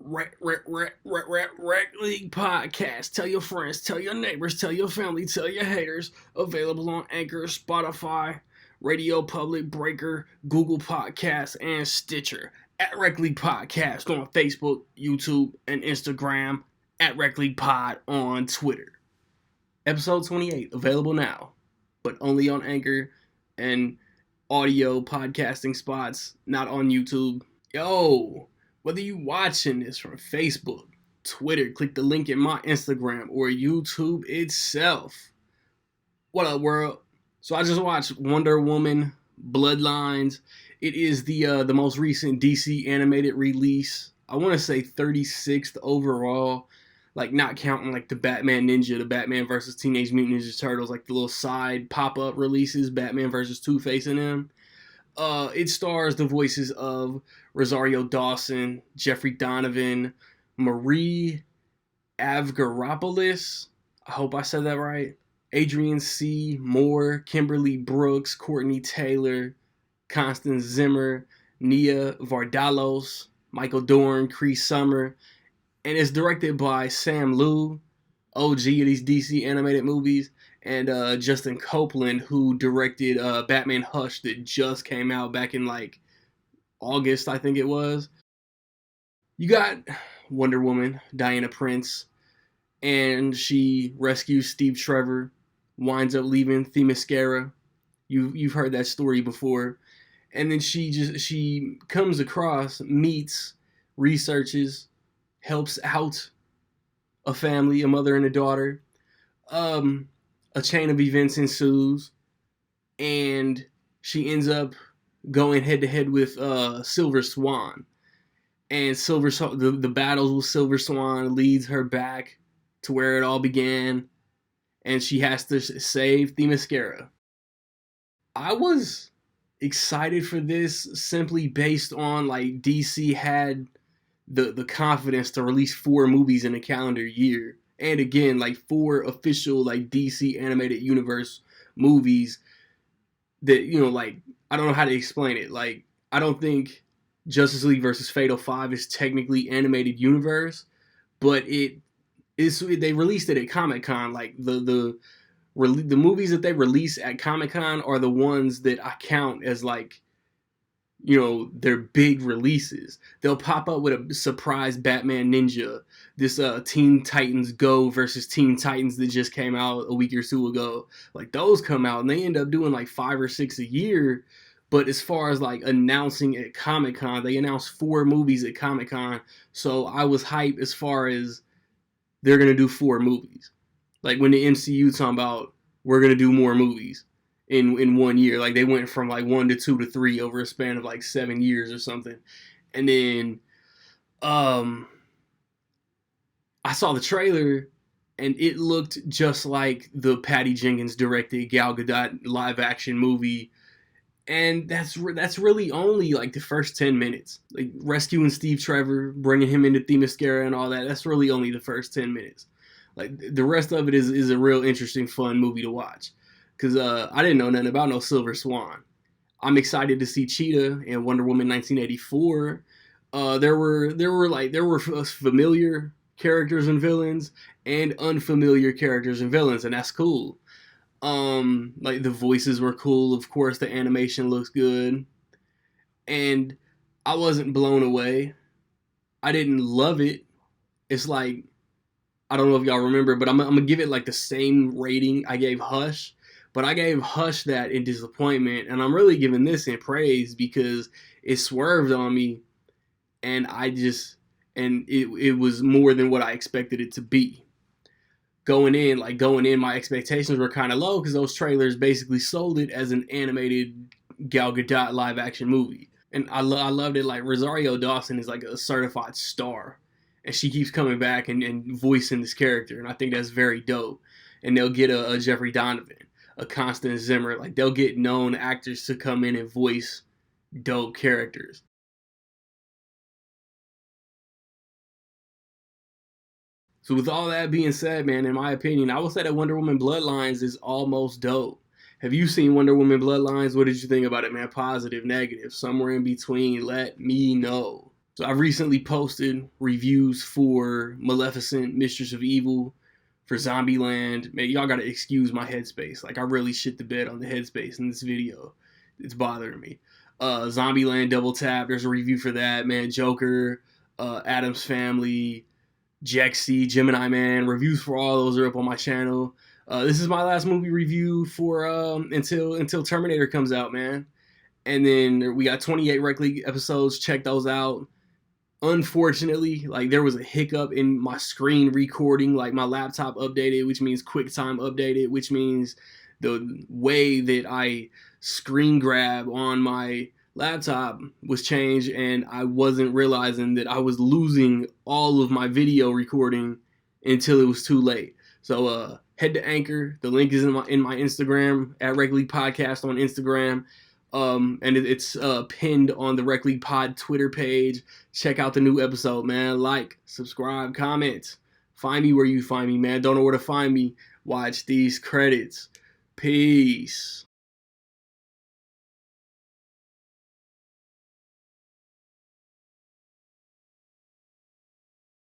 Rec League Podcast. Tell your friends, tell your neighbors, tell your family, tell your haters. Available on Anchor, Spotify, Radio Public, Breaker, Google Podcasts, and Stitcher. At Rec League Podcast on Facebook, YouTube, and Instagram. At Rec League Pod on Twitter. Episode 28, available now, but only on Anchor and audio podcasting spots, not on YouTube. Yo, whether you watching this from Facebook, Twitter, click the link in my Instagram, or YouTube itself. What up, world? So I just watched Wonder Woman Bloodlines. It is the most recent DC animated release. I want to say 36th overall, like not counting like the Batman Ninja, the Batman vs. Teenage Mutant Ninja Turtles, like the little side pop-up releases, Batman vs. Two-Face in them. It stars the voices of Rosario Dawson, Jeffrey Donovan, Marie Avgeropoulos, I hope I said that right, Adrian C. Moore, Kimberly Brooks, Courtney Taylor, Constance Zimmer, Nia Vardalos, Michael Dorn, Cree Summer, and it's directed by Sam Liu, OG of these DC animated movies, and Justin Copeland, who directed Batman Hush that just came out back in like August, I think it was. You got Wonder Woman, Diana Prince, and she rescues Steve Trevor, winds up leaving Themyscira. You've heard that story before. And then she comes across, meets, researches, helps out a family, a mother and a daughter. A chain of events ensues, and she ends up going head to head with Silver Swan. And the battles with Silver Swan leads her back to where it all began, and she has to save Themyscira. I was excited for this simply based on like DC had the confidence to release 4 movies in a calendar year. And again, like 4 official like DC animated universe movies that, you know, like, I don't know how to explain it. Like, I don't think Justice League versus Fatal 5 is technically animated universe, but they released it at Comic-Con. Like the movies that they release at Comic-Con are the ones that I count as like, you know, they're big releases. They'll pop up with a surprise Batman Ninja, this Teen Titans Go versus Teen Titans that just came out a week or 2 ago. Like, those come out and they end up doing like 5 or 6 a year. But as far as like announcing at Comic-Con, they announced 4 movies at Comic-Con. So I was hyped as far as they're going to do 4 movies. Like when the MCU talking about, we're going to do more movies in 1 year. Like they went from like 1 to 2 to 3 over a span of like 7 years or something. And then I saw the trailer and it looked just like the Patty Jenkins directed Gal Gadot live action movie. And that's really only like the first 10 minutes. Like rescuing Steve Trevor, bringing him into Themyscira and all that. That's really only the first 10 minutes. Like the rest of it is a real interesting, fun movie to watch. Because I didn't know nothing about no Silver Swan. I'm excited to see Cheetah and Wonder Woman 1984. There were familiar characters and villains and unfamiliar characters and villains, and that's cool. Like the voices were cool. Of course, the animation looks good, and I wasn't blown away. I didn't love it. It's like, I don't know if y'all remember, but I'm gonna give it like the same rating I gave Hush. But I gave Hush that in disappointment, and I'm really giving this in praise because it swerved on me, and it was more than what I expected it to be. Going in, my expectations were kind of low because those trailers basically sold it as an animated Gal Gadot live action movie. And I loved it. Like, Rosario Dawson is like a certified star, and she keeps coming back and voicing this character, and I think that's very dope. And they'll get a Jeffrey Donovan, a Constance Zimmer. Like, they'll get known actors to come in and voice dope characters. So with all that being said, man, in my opinion, I would say that Wonder Woman Bloodlines is almost dope. Have you seen Wonder Woman Bloodlines? What did you think about it, man? Positive, negative, somewhere in between? Let me know. So I recently posted reviews for Maleficent, Mistress of Evil, for Zombieland. Man, y'all gotta excuse my headspace. Like, I really shit the bed on the headspace in this video. It's bothering me. Zombieland Double Tap, there's a review for that, man. Joker, Addams Family, Jexy, Gemini Man. Reviews for all those are up on my channel. This is my last movie review for until Terminator comes out, man. And then we got 28 Rec League episodes. Check those out. Unfortunately, like, there was a hiccup in my screen recording. Like, my laptop updated, which means QuickTime updated, which means the way that I screen grab on my laptop was changed, and I wasn't realizing that I was losing all of my video recording until it was too late. So head to Anchor. The link is in my Instagram at Rec League Podcast on Instagram. And it's pinned on the Rec League Pod Twitter page. Check out the new episode, man. Like, subscribe, comment. Find me where you find me, man. Don't know where to find me. Watch these credits. Peace.